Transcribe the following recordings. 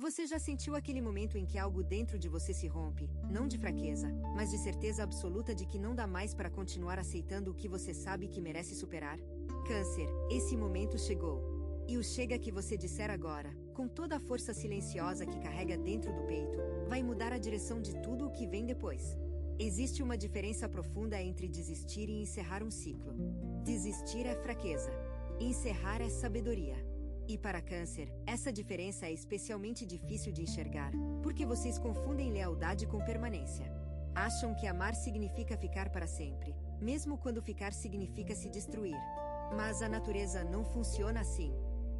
Você já sentiu aquele momento em que algo dentro de você se rompe, não de fraqueza, mas de certeza absoluta de que não dá mais para continuar aceitando o que você sabe que merece superar? Câncer, esse momento chegou. E o chega que você disser agora, com toda a força silenciosa que carrega dentro do peito, vai mudar a direção de tudo o que vem depois. Existe uma diferença profunda entre desistir e encerrar um ciclo. Desistir é fraqueza. Encerrar é sabedoria. E para Câncer, essa diferença é especialmente difícil de enxergar, porque vocês confundem lealdade com permanência. Acham que amar significa ficar para sempre, mesmo quando ficar significa se destruir. Mas a natureza não funciona assim.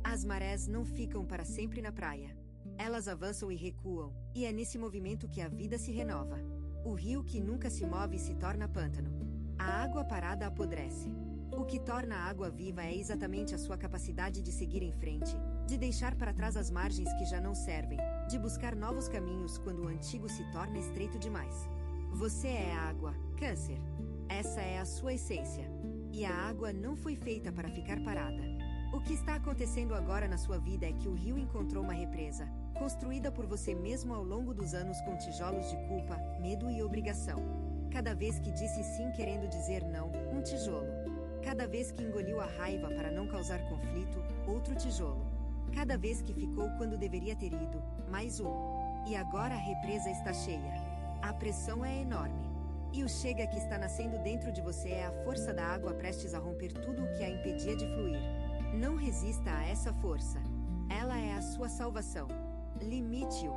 As marés não ficam para sempre na praia. Elas avançam e recuam, e é nesse movimento que a vida se renova. O rio que nunca se move se torna pântano. A água parada apodrece. O que torna a água viva é exatamente a sua capacidade de seguir em frente, de deixar para trás as margens que já não servem, de buscar novos caminhos quando o antigo se torna estreito demais. Você é a água, Câncer. Essa é a sua essência. E a água não foi feita para ficar parada. O que está acontecendo agora na sua vida é que o rio encontrou uma represa, construída por você mesmo ao longo dos anos com tijolos de culpa, medo e obrigação. Cada vez que disse sim querendo dizer não, um tijolo. Cada vez que engoliu a raiva para não causar conflito, outro tijolo. Cada vez que ficou quando deveria ter ido, mais um. E agora a represa está cheia. A pressão é enorme. E o chega que está nascendo dentro de você é a força da água prestes a romper tudo o que a impedia de fluir. Não resista a essa força. Ela é a sua salvação. Limite-o.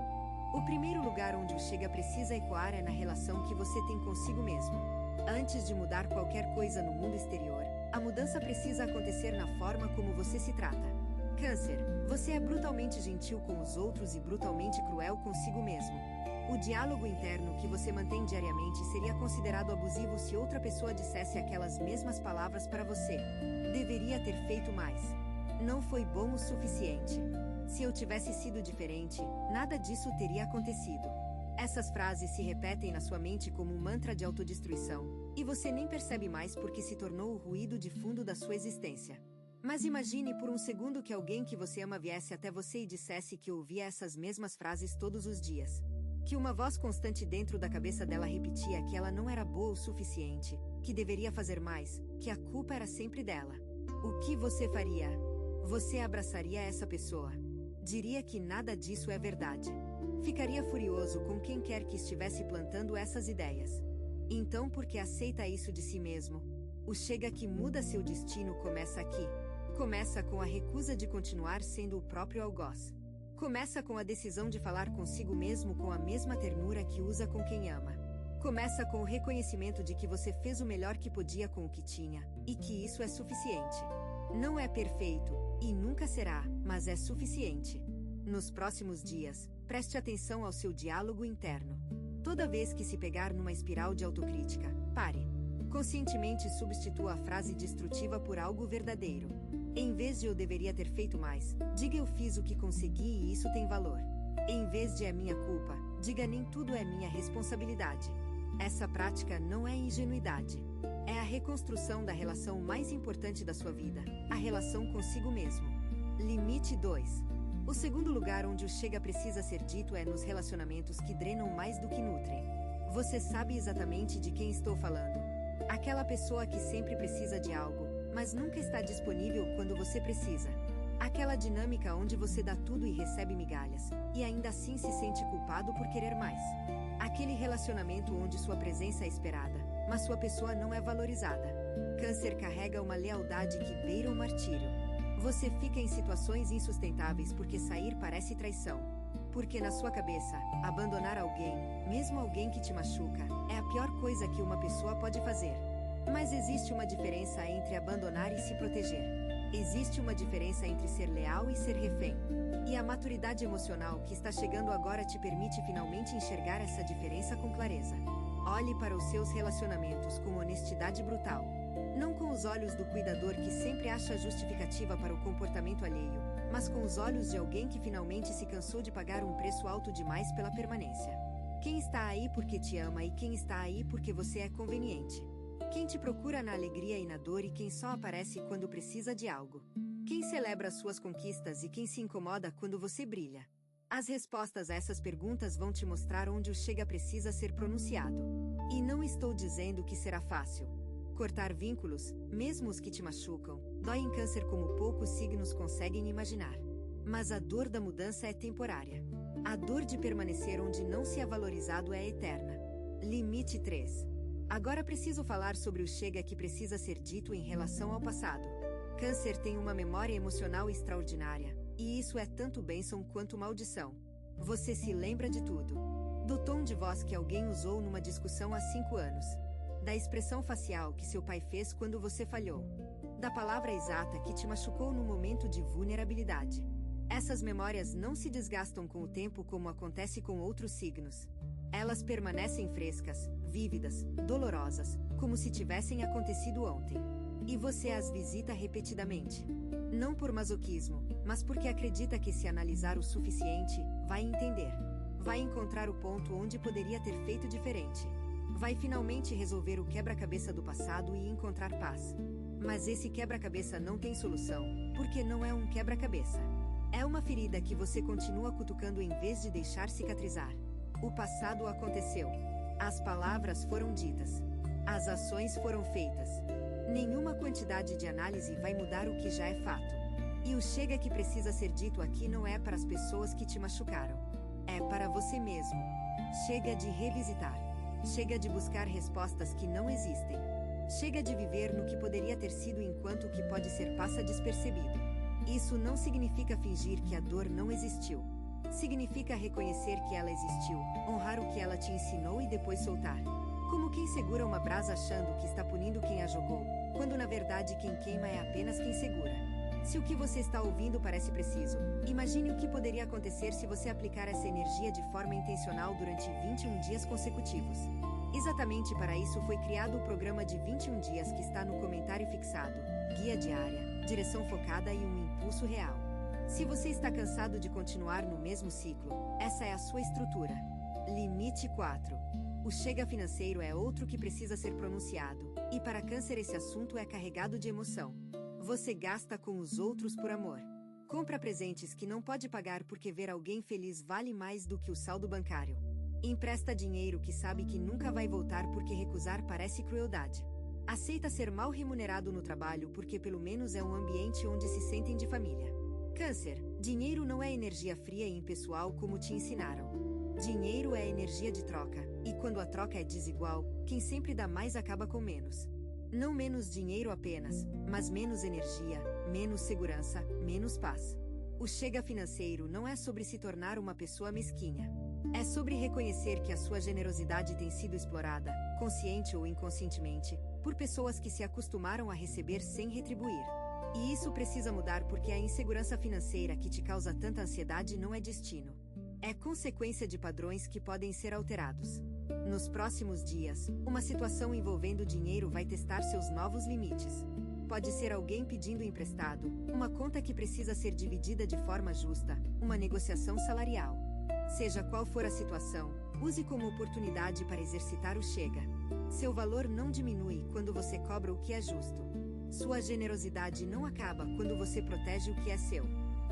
O primeiro lugar onde o chega precisa ecoar é na relação que você tem consigo mesmo. Antes de mudar qualquer coisa no mundo exterior, a mudança precisa acontecer na forma como você se trata. Câncer, você é brutalmente gentil com os outros e brutalmente cruel consigo mesmo. O diálogo interno que você mantém diariamente seria considerado abusivo se outra pessoa dissesse aquelas mesmas palavras para você. Deveria ter feito mais. Não foi bom o suficiente. Se eu tivesse sido diferente, nada disso teria acontecido. Essas frases se repetem na sua mente como um mantra de autodestruição, e você nem percebe mais porque se tornou o ruído de fundo da sua existência. Mas imagine por um segundo que alguém que você ama viesse até você e dissesse que ouvia essas mesmas frases todos os dias. Que uma voz constante dentro da cabeça dela repetia que ela não era boa o suficiente, que deveria fazer mais, que a culpa era sempre dela. O que você faria? Você abraçaria essa pessoa? Diria que nada disso é verdade. Ficaria furioso com quem quer que estivesse plantando essas ideias. Então por que aceita isso de si mesmo? O chega que muda seu destino começa aqui. Começa com a recusa de continuar sendo o próprio algoz. Começa com a decisão de falar consigo mesmo com a mesma ternura que usa com quem ama. Começa com o reconhecimento de que você fez o melhor que podia com o que tinha, e que isso é suficiente. Não é perfeito, e nunca será, mas é suficiente. Nos próximos dias, preste atenção ao seu diálogo interno. Toda vez que se pegar numa espiral de autocrítica, pare. Conscientemente substitua a frase destrutiva por algo verdadeiro. Em vez de eu deveria ter feito mais, diga eu fiz o que consegui e isso tem valor. Em vez de é minha culpa, diga nem tudo é minha responsabilidade. Essa prática não é ingenuidade. É a reconstrução da relação mais importante da sua vida, a relação consigo mesmo. Limite 2. O segundo lugar onde o chega precisa ser dito é nos relacionamentos que drenam mais do que nutrem. Você sabe exatamente de quem estou falando. Aquela pessoa que sempre precisa de algo, mas nunca está disponível quando você precisa. Aquela dinâmica onde você dá tudo e recebe migalhas, e ainda assim se sente culpado por querer mais. Aquele relacionamento onde sua presença é esperada, mas sua pessoa não é valorizada. Câncer carrega uma lealdade que beira o martírio. Você fica em situações insustentáveis porque sair parece traição. Porque na sua cabeça, abandonar alguém, mesmo alguém que te machuca, é a pior coisa que uma pessoa pode fazer. Mas existe uma diferença entre abandonar e se proteger. Existe uma diferença entre ser leal e ser refém. E a maturidade emocional que está chegando agora te permite finalmente enxergar essa diferença com clareza. Olhe para os seus relacionamentos com honestidade brutal. Não com os olhos do cuidador que sempre acha justificativa para o comportamento alheio, mas com os olhos de alguém que finalmente se cansou de pagar um preço alto demais pela permanência. Quem está aí porque te ama e quem está aí porque você é conveniente. Quem te procura na alegria e na dor e quem só aparece quando precisa de algo. Quem celebra suas conquistas e quem se incomoda quando você brilha. As respostas a essas perguntas vão te mostrar onde o chega precisa ser pronunciado. E não estou dizendo que será fácil. Cortar vínculos, mesmo os que te machucam, dói em Câncer como poucos signos conseguem imaginar. Mas a dor da mudança é temporária. A dor de permanecer onde não se é valorizado é eterna. Limite 3. Agora preciso falar sobre o chega que precisa ser dito em relação ao passado. Câncer tem uma memória emocional extraordinária, e isso é tanto bênção quanto maldição. Você se lembra de tudo. Do tom de voz que alguém usou numa discussão há 5 anos. Da expressão facial que seu pai fez quando você falhou. Da palavra exata que te machucou no momento de vulnerabilidade. Essas memórias não se desgastam com o tempo como acontece com outros signos. Elas permanecem frescas, vívidas, dolorosas, como se tivessem acontecido ontem. E você as visita repetidamente. Não por masoquismo, mas porque acredita que se analisar o suficiente, vai entender. Vai encontrar o ponto onde poderia ter feito diferente. Vai finalmente resolver o quebra-cabeça do passado e encontrar paz. Mas esse quebra-cabeça não tem solução, porque não é um quebra-cabeça. É uma ferida que você continua cutucando em vez de deixar cicatrizar. O passado aconteceu. As palavras foram ditas. As ações foram feitas. Nenhuma quantidade de análise vai mudar o que já é fato. E o chega que precisa ser dito aqui não é para as pessoas que te machucaram. É para você mesmo. Chega de revisitar. Chega de buscar respostas que não existem. Chega de viver no que poderia ter sido enquanto o que pode ser passa despercebido. Isso não significa fingir que a dor não existiu. Significa reconhecer que ela existiu, honrar o que ela te ensinou e depois soltar. Como quem segura uma brasa achando que está punindo quem a jogou, quando na verdade quem queima é apenas quem segura. Se o que você está ouvindo parece preciso, imagine o que poderia acontecer se você aplicar essa energia de forma intencional durante 21 dias consecutivos. Exatamente para isso foi criado o programa de 21 dias que está no comentário fixado, guia diária, direção focada e um impulso real. Se você está cansado de continuar no mesmo ciclo, essa é a sua estrutura. Limite 4. O chega financeiro é outro que precisa ser pronunciado, e para Câncer esse assunto é carregado de emoção. Você gasta com os outros por amor. Compra presentes que não pode pagar porque ver alguém feliz vale mais do que o saldo bancário. Empresta dinheiro que sabe que nunca vai voltar porque recusar parece crueldade. Aceita ser mal remunerado no trabalho porque pelo menos é um ambiente onde se sentem de família. Câncer, dinheiro não é energia fria e impessoal como te ensinaram. Dinheiro é energia de troca, e quando a troca é desigual, quem sempre dá mais acaba com menos. Não menos dinheiro apenas, mas menos energia, menos segurança, menos paz. O chega financeiro não é sobre se tornar uma pessoa mesquinha. É sobre reconhecer que a sua generosidade tem sido explorada, consciente ou inconscientemente, por pessoas que se acostumaram a receber sem retribuir. E isso precisa mudar porque a insegurança financeira que te causa tanta ansiedade não é destino. É consequência de padrões que podem ser alterados. Nos próximos dias, uma situação envolvendo dinheiro vai testar seus novos limites. Pode ser alguém pedindo emprestado, uma conta que precisa ser dividida de forma justa, uma negociação salarial. Seja qual for a situação, use como oportunidade para exercitar o chega. Seu valor não diminui quando você cobra o que é justo. Sua generosidade não acaba quando você protege o que é seu.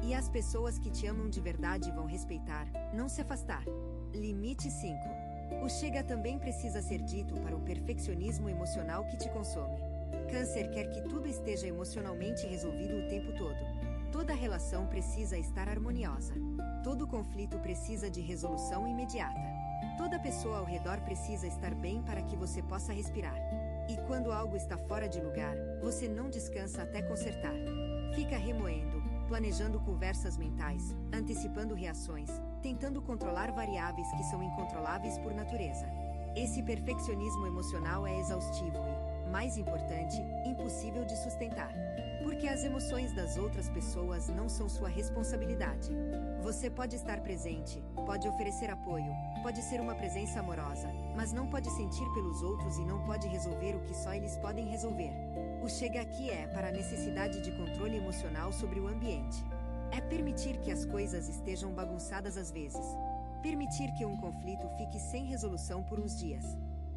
E as pessoas que te amam de verdade vão respeitar, não se afastar. Limite 5. O chega também precisa ser dito para o perfeccionismo emocional que te consome. Câncer quer que tudo esteja emocionalmente resolvido o tempo todo. Toda relação precisa estar harmoniosa. Todo conflito precisa de resolução imediata. Toda pessoa ao redor precisa estar bem para que você possa respirar. E quando algo está fora de lugar, você não descansa até consertar. Fica remoendo, planejando conversas mentais, antecipando reações, tentando controlar variáveis que são incontroláveis por natureza. Esse perfeccionismo emocional é exaustivo e, mais importante, impossível de sustentar. Porque as emoções das outras pessoas não são sua responsabilidade. Você pode estar presente, pode oferecer apoio, pode ser uma presença amorosa, mas não pode sentir pelos outros e não pode resolver o que só eles podem resolver. O chega aqui é para a necessidade de controle emocional sobre o ambiente. É permitir que as coisas estejam bagunçadas às vezes. Permitir que um conflito fique sem resolução por uns dias.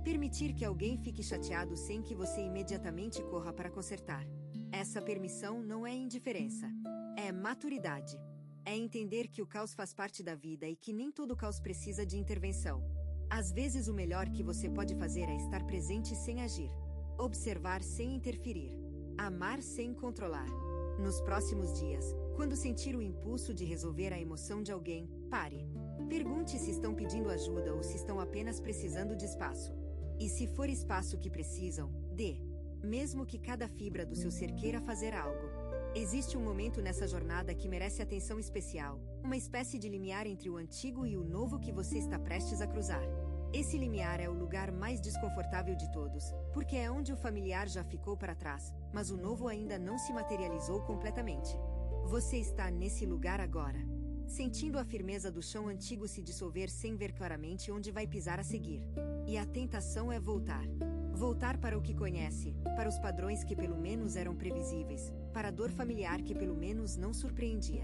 Permitir que alguém fique chateado sem que você imediatamente corra para consertar. Essa permissão não é indiferença. É maturidade. É entender que o caos faz parte da vida e que nem todo caos precisa de intervenção. Às vezes o melhor que você pode fazer é estar presente sem agir. Observar sem interferir. Amar sem controlar. Nos próximos dias, quando sentir o impulso de resolver a emoção de alguém, pare. Pergunte se estão pedindo ajuda ou se estão apenas precisando de espaço. E se for espaço que precisam, dê. Mesmo que cada fibra do seu ser queira fazer algo. Existe um momento nessa jornada que merece atenção especial, uma espécie de limiar entre o antigo e o novo que você está prestes a cruzar. Esse limiar é o lugar mais desconfortável de todos, porque é onde o familiar já ficou para trás, mas o novo ainda não se materializou completamente. Você está nesse lugar agora, sentindo a firmeza do chão antigo se dissolver sem ver claramente onde vai pisar a seguir. E a tentação é voltar. Voltar para o que conhece, para os padrões que pelo menos eram previsíveis, para a dor familiar que pelo menos não surpreendia.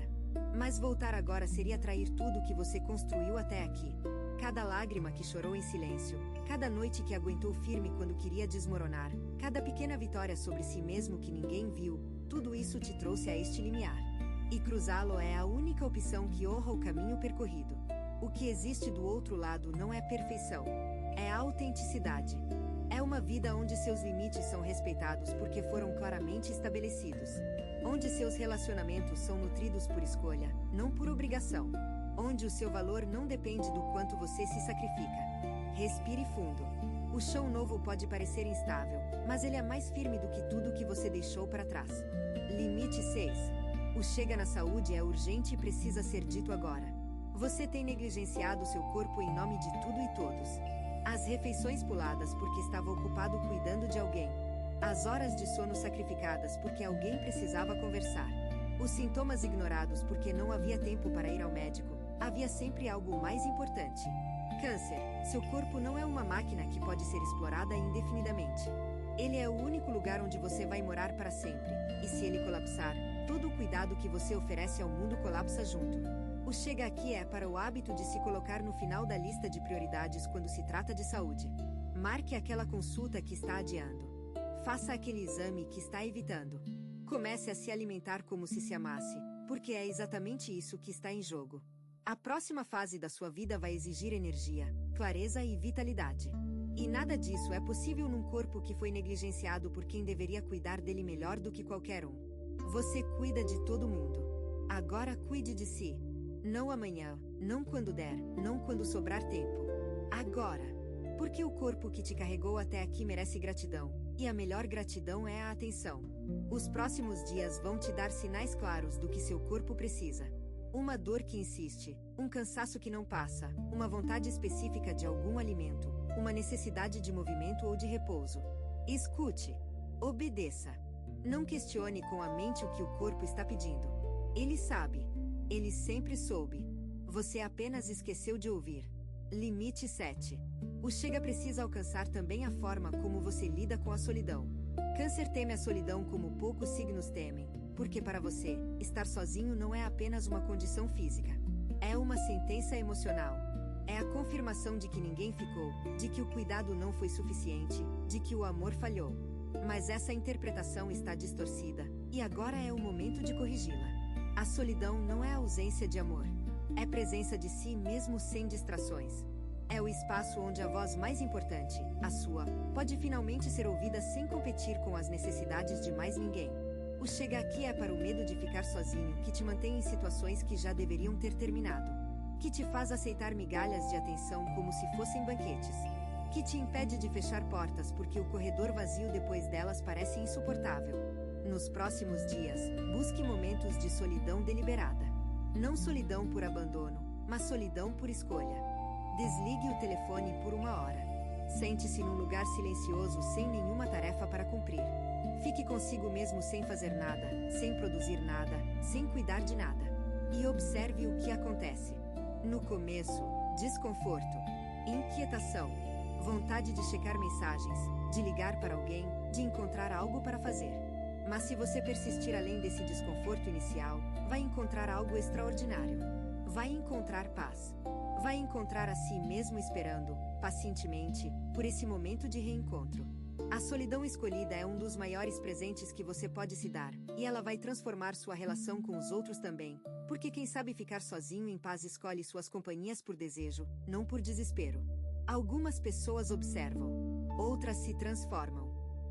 Mas voltar agora seria trair tudo que você construiu até aqui. Cada lágrima que chorou em silêncio, cada noite que aguentou firme quando queria desmoronar, cada pequena vitória sobre si mesmo que ninguém viu, tudo isso te trouxe a este limiar. E cruzá-lo é a única opção que honra o caminho percorrido. O que existe do outro lado não é perfeição, é autenticidade. É uma vida onde seus limites são respeitados porque foram claramente estabelecidos. Onde seus relacionamentos são nutridos por escolha, não por obrigação. Onde o seu valor não depende do quanto você se sacrifica. Respire fundo. O chão novo pode parecer instável, mas ele é mais firme do que tudo que você deixou para trás. Limite 6. O chega na saúde é urgente e precisa ser dito agora. Você tem negligenciado seu corpo em nome de tudo e todos. As refeições puladas porque estava ocupado cuidando de alguém. As horas de sono sacrificadas porque alguém precisava conversar. Os sintomas ignorados porque não havia tempo para ir ao médico. Havia sempre algo mais importante. Câncer, seu corpo não é uma máquina que pode ser explorada indefinidamente. Ele é o único lugar onde você vai morar para sempre. E se ele colapsar, todo o cuidado que você oferece ao mundo colapsa junto. O chega aqui é para o hábito de se colocar no final da lista de prioridades quando se trata de saúde. Marque aquela consulta que está adiando. Faça aquele exame que está evitando. Comece a se alimentar como se amasse, porque é exatamente isso que está em jogo. A próxima fase da sua vida vai exigir energia, clareza e vitalidade. E nada disso é possível num corpo que foi negligenciado por quem deveria cuidar dele melhor do que qualquer um. Você cuida de todo mundo. Agora cuide de si. Não amanhã, não quando der, não quando sobrar tempo. Agora. Porque o corpo que te carregou até aqui merece gratidão, e a melhor gratidão é a atenção. Os próximos dias vão te dar sinais claros do que seu corpo precisa. Uma dor que insiste, um cansaço que não passa, uma vontade específica de algum alimento, uma necessidade de movimento ou de repouso. Escute. Obedeça. Não questione com a mente o que o corpo está pedindo. Ele sabe. Ele sempre soube. Você apenas esqueceu de ouvir. Limite 7. O chega precisa alcançar também a forma como você lida com a solidão. Câncer teme a solidão como poucos signos temem, porque para você, estar sozinho não é apenas uma condição física. É uma sentença emocional. É a confirmação de que ninguém ficou, de que o cuidado não foi suficiente, de que o amor falhou. Mas essa interpretação está distorcida, e agora é o momento de corrigi-la. A solidão não é a ausência de amor. É presença de si mesmo sem distrações. É o espaço onde a voz mais importante, a sua, pode finalmente ser ouvida sem competir com as necessidades de mais ninguém. O chega aqui é para o medo de ficar sozinho que te mantém em situações que já deveriam ter terminado. Que te faz aceitar migalhas de atenção como se fossem banquetes. Que te impede de fechar portas porque o corredor vazio depois delas parece insuportável. Nos próximos dias, busque momentos de solidão deliberada. Não solidão por abandono, mas solidão por escolha. Desligue o telefone por 1 hora. Sente-se num lugar silencioso sem nenhuma tarefa para cumprir. Fique consigo mesmo sem fazer nada, sem produzir nada, sem cuidar de nada. E observe o que acontece. No começo, desconforto, inquietação, vontade de checar mensagens, de ligar para alguém, de encontrar algo para fazer. Mas se você persistir além desse desconforto inicial, vai encontrar algo extraordinário. Vai encontrar paz. Vai encontrar a si mesmo esperando, pacientemente, por esse momento de reencontro. A solidão escolhida é um dos maiores presentes que você pode se dar, e ela vai transformar sua relação com os outros também. Porque quem sabe ficar sozinho em paz escolhe suas companhias por desejo, não por desespero. Algumas pessoas observam, outras se transformam.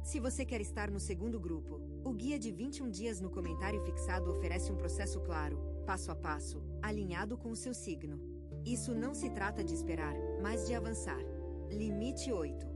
Se você quer estar no segundo grupo, o Guia de 21 Dias no comentário fixado oferece um processo claro, passo a passo, alinhado com o seu signo. Isso não se trata de esperar, mas de avançar. Limite 8.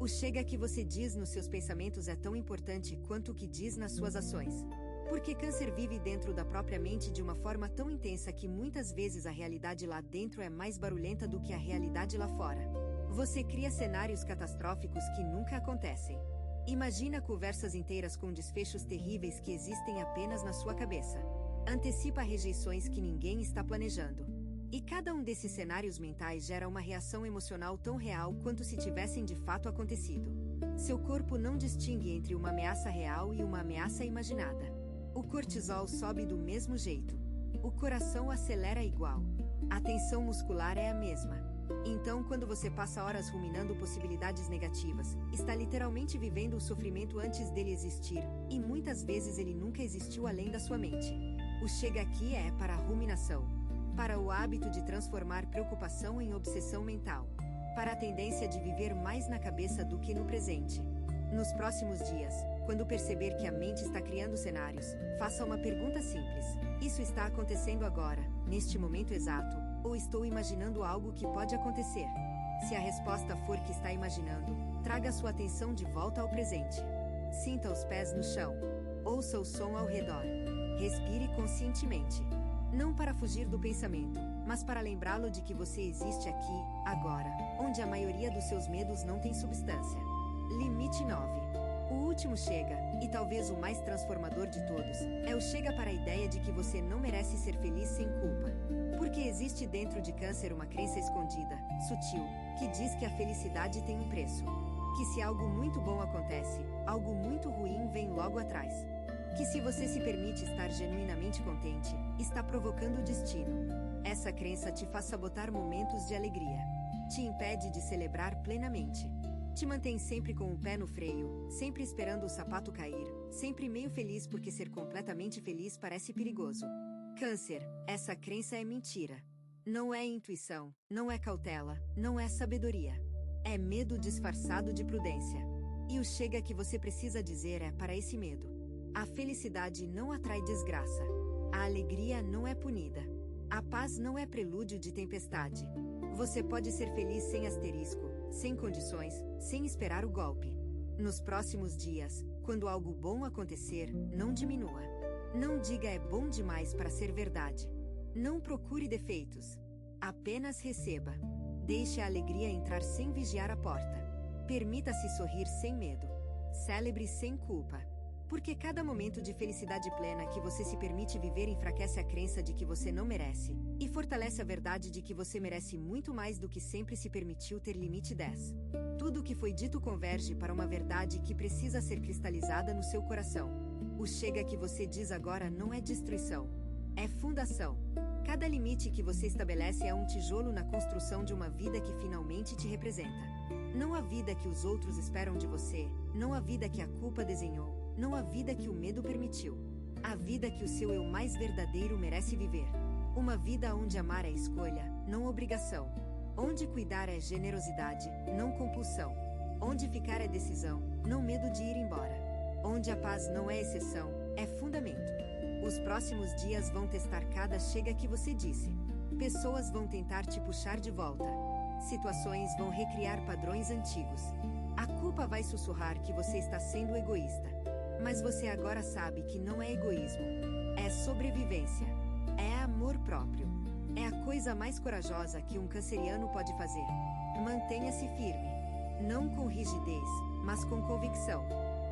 O chega que você diz nos seus pensamentos é tão importante quanto o que diz nas suas ações. Porque Câncer vive dentro da própria mente de uma forma tão intensa que muitas vezes a realidade lá dentro é mais barulhenta do que a realidade lá fora. Você cria cenários catastróficos que nunca acontecem. Imagina conversas inteiras com desfechos terríveis que existem apenas na sua cabeça. Antecipa rejeições que ninguém está planejando. E cada um desses cenários mentais gera uma reação emocional tão real quanto se tivessem de fato acontecido. Seu corpo não distingue entre uma ameaça real e uma ameaça imaginada. O cortisol sobe do mesmo jeito. O coração acelera igual. A tensão muscular é a mesma. Então, quando você passa horas ruminando possibilidades negativas, está literalmente vivendo o sofrimento antes dele existir, e muitas vezes ele nunca existiu além da sua mente. O chega aqui é para a ruminação, para o hábito de transformar preocupação em obsessão mental, para a tendência de viver mais na cabeça do que no presente. Nos próximos dias, quando perceber que a mente está criando cenários, faça uma pergunta simples: isso está acontecendo agora, neste momento exato, ou estou imaginando algo que pode acontecer? Se a resposta for que está imaginando, traga sua atenção de volta ao presente. Sinta os pés no chão. Ouça o som ao redor. Respire conscientemente. Não para fugir do pensamento, mas para lembrá-lo de que você existe aqui, agora, onde a maioria dos seus medos não tem substância. Limite 9. O último chega, e talvez o mais transformador de todos, é o chega para a ideia de que você não merece ser feliz sem culpa. Porque existe dentro de Câncer uma crença escondida, sutil, que diz que a felicidade tem um preço. Que se algo muito bom acontece, algo muito ruim vem logo atrás. Que se você se permite estar genuinamente contente, está provocando o destino. Essa crença te faz sabotar momentos de alegria. Te impede de celebrar plenamente. Te mantém sempre com o pé no freio, sempre esperando o sapato cair, sempre meio feliz porque ser completamente feliz parece perigoso. Câncer, essa crença é mentira. Não é intuição, não é cautela, não é sabedoria. É medo disfarçado de prudência. E o chega que você precisa dizer é para esse medo: a felicidade não atrai desgraça. A alegria não é punida. A paz não é prelúdio de tempestade. Você pode ser feliz sem asterisco, sem condições, sem esperar o golpe. Nos próximos dias, quando algo bom acontecer, não diminua. Não diga é bom demais para ser verdade. Não procure defeitos. Apenas receba. Deixe a alegria entrar sem vigiar a porta. Permita-se sorrir sem medo. Celebre sem culpa. Porque cada momento de felicidade plena que você se permite viver enfraquece a crença de que você não merece, e fortalece a verdade de que você merece muito mais do que sempre se permitiu ter. Limite 10. Tudo o que foi dito converge para uma verdade que precisa ser cristalizada no seu coração. O chega que você diz agora não é destruição. É fundação. Cada limite que você estabelece é um tijolo na construção de uma vida que finalmente te representa. Não a vida que os outros esperam de você, não a vida que a culpa desenhou, não a vida que o medo permitiu. A vida que o seu eu mais verdadeiro merece viver. Uma vida onde amar é escolha, não obrigação. Onde cuidar é generosidade, não compulsão. Onde ficar é decisão, não medo de ir embora. Onde a paz não é exceção, é fundamento. Os próximos dias vão testar cada chega que você disse. Pessoas vão tentar te puxar de volta. Situações vão recriar padrões antigos. A culpa vai sussurrar que você está sendo egoísta. Mas você agora sabe que não é egoísmo. É sobrevivência. É amor próprio. É a coisa mais corajosa que um canceriano pode fazer. Mantenha-se firme. Não com rigidez, mas com convicção.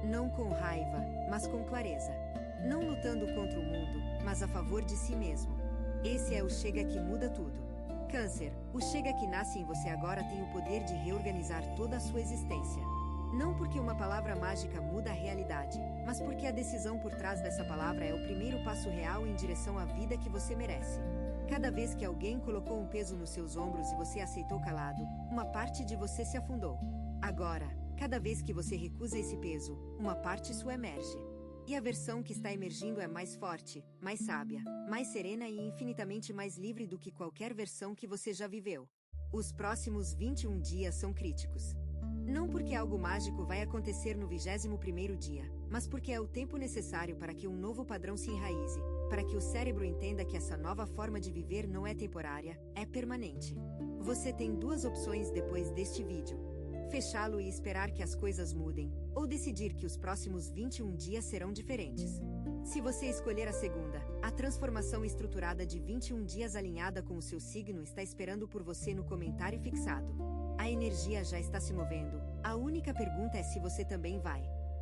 Não com raiva, mas com clareza. Não lutando contra o mundo, mas a favor de si mesmo. Esse é o chega que muda tudo. Câncer, o chega que nasce em você agora tem o poder de reorganizar toda a sua existência. Não porque uma palavra mágica muda a realidade, mas porque a decisão por trás dessa palavra é o primeiro passo real em direção à vida que você merece. Cada vez que alguém colocou um peso nos seus ombros e você aceitou calado, uma parte de você se afundou. Agora, cada vez que você recusa esse peso, uma parte sua emerge. E a versão que está emergindo é mais forte, mais sábia, mais serena e infinitamente mais livre do que qualquer versão que você já viveu. Os próximos 21 dias são críticos. Não porque algo mágico vai acontecer no 21º dia, mas porque é o tempo necessário para que um novo padrão se enraize, para que o cérebro entenda que essa nova forma de viver não é temporária, é permanente. Você tem duas opções depois deste vídeo: fechá-lo e esperar que as coisas mudem, ou decidir que os próximos 21 dias serão diferentes. Se você escolher a segunda, a transformação estruturada de 21 dias alinhada com o seu signo está esperando por você no comentário fixado. A energia já está se movendo, a única pergunta é se você também vai.